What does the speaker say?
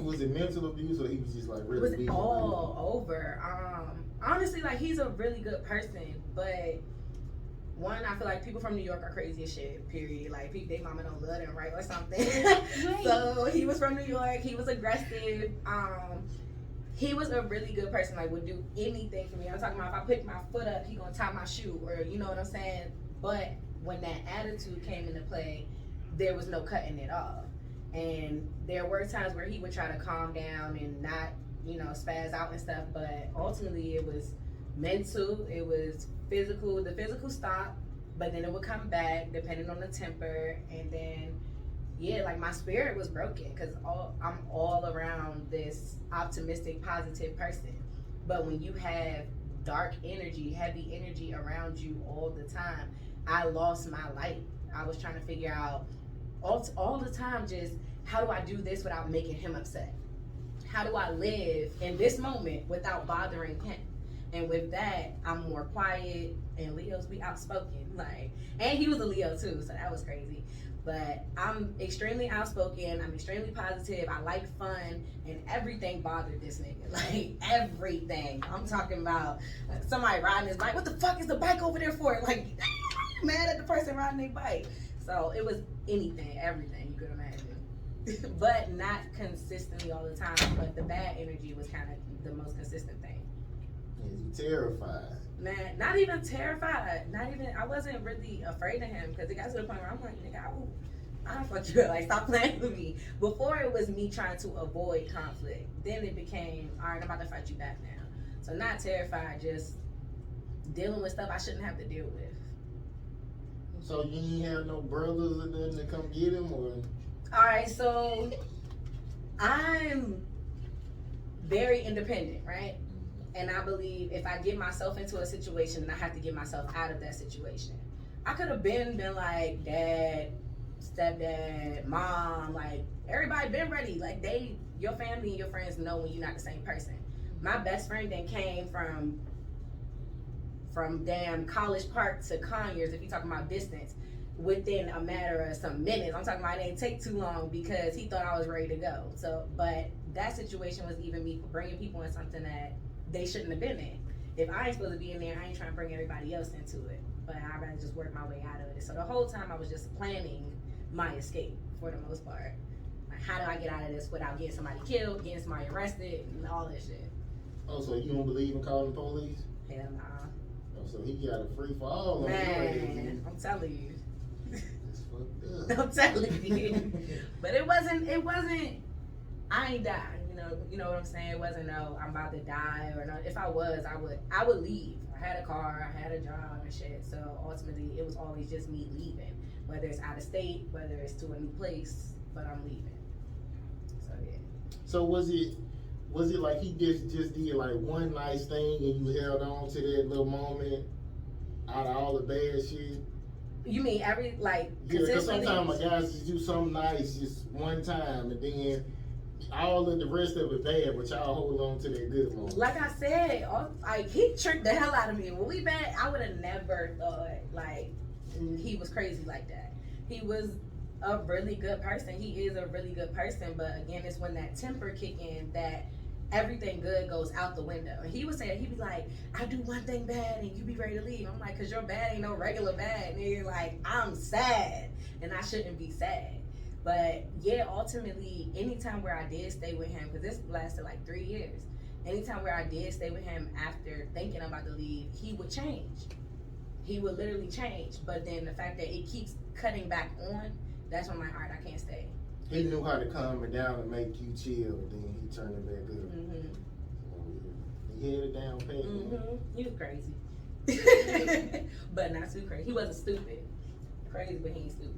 Was it mental abuse or he was just like It really was beating all over. Honestly, like he's a really good person, but one, I feel like people from New York are crazy as shit. Period. Like people, they mama don't love them, right, or something. So he was from New York. He was aggressive. He was a really good person. Like would do anything for me. I'm talking about if I pick my foot up, he gonna tie my shoe, or you know what I'm saying. But when that attitude came into play, there was no cutting it off. And there were times where he would try to calm down and not, spaz out and stuff. But ultimately, it was mental. It was physical. The physical stopped, but then it would come back depending on the temper. And then, yeah, like my spirit was broken because I'm all around this optimistic, positive person. But when you have dark energy, heavy energy around you all the time, I lost my light. I was trying to figure out all the time just how do I do this without making him upset? How do I live in this moment without bothering him? And with that, I'm more quiet, and Leos be outspoken. Like, and he was a Leo too, so that was crazy. But I'm extremely outspoken. I'm extremely positive. I like fun, and everything bothered this nigga. Like everything. I'm talking about somebody riding his bike. What the fuck is the bike over there for? Like, mad at the person riding their bike. So it was anything, everything you could imagine. But not consistently all the time. But the bad energy was kind of the most consistent thing. Is you terrified? Man, not even terrified. I wasn't really afraid of him because it got to the point where I'm like, nigga, I fuck you up. Like, stop playing with me. Before it was me trying to avoid conflict. Then it became, all right, I'm about to fight you back now. So not terrified, just dealing with stuff I shouldn't have to deal with. So you ain't have no brothers or nothing to come get him, or? All right, so I'm very independent, right? And I believe if I get myself into a situation, then I have to get myself out of that situation. I could have been like dad, stepdad, mom, like everybody been ready. Like your family and your friends know when you're not the same person. My best friend then came from damn College Park to Conyers, if you're talking about distance, within a matter of some minutes. I'm talking about it didn't take too long because he thought I was ready to go. So, but that situation was even me bringing people in something that they shouldn't have been in. If I ain't supposed to be in there, I ain't trying to bring everybody else into it. But I'd rather just work my way out of it. So the whole time I was just planning my escape for the most part. Like, how do I get out of this without getting somebody killed, getting somebody arrested, and all that shit. Oh, so you don't believe in calling the police? Hell nah. Oh, so he got a free for all on Man, I'm telling you. That's fucked up. I'm telling you. But it wasn't, I ain't died. You know what I'm saying? It wasn't no, I'm about to die or no. If I was, I would leave. I had a car, I had a job and shit. So ultimately, it was always just me leaving. Whether it's out of state, whether it's to a new place, but I'm leaving. So yeah. So was it like he just did like one nice thing and you held on to that little moment out of all the bad shit? You mean every like? Yeah, because sometimes my guys just do something nice just one time and then all of the rest of it bad, but y'all hold on to that good moment. Like I said, like he tricked the hell out of me. When we met, I would have never thought like he was crazy like that. He was a really good person. He is a really good person, but again, it's when that temper kick in that everything good goes out the window. And he would say, he'd be like, I do one thing bad and you be ready to leave. I'm like, cause your bad ain't no regular bad. And you're like, I'm sad and I shouldn't be sad. But yeah, ultimately, anytime where I did stay with him, because this lasted like 3 years, anytime where I did stay with him after thinking about to leave, he would change. He would literally change. But then the fact that it keeps cutting back on, that's when I'm like, all right, I can't stay. He knew how to calm it down and make you chill, then he turned it back up. Mm-hmm. He had it down pat. Mm-hmm. He was crazy. But not too crazy. He wasn't stupid. Crazy, but he ain't stupid.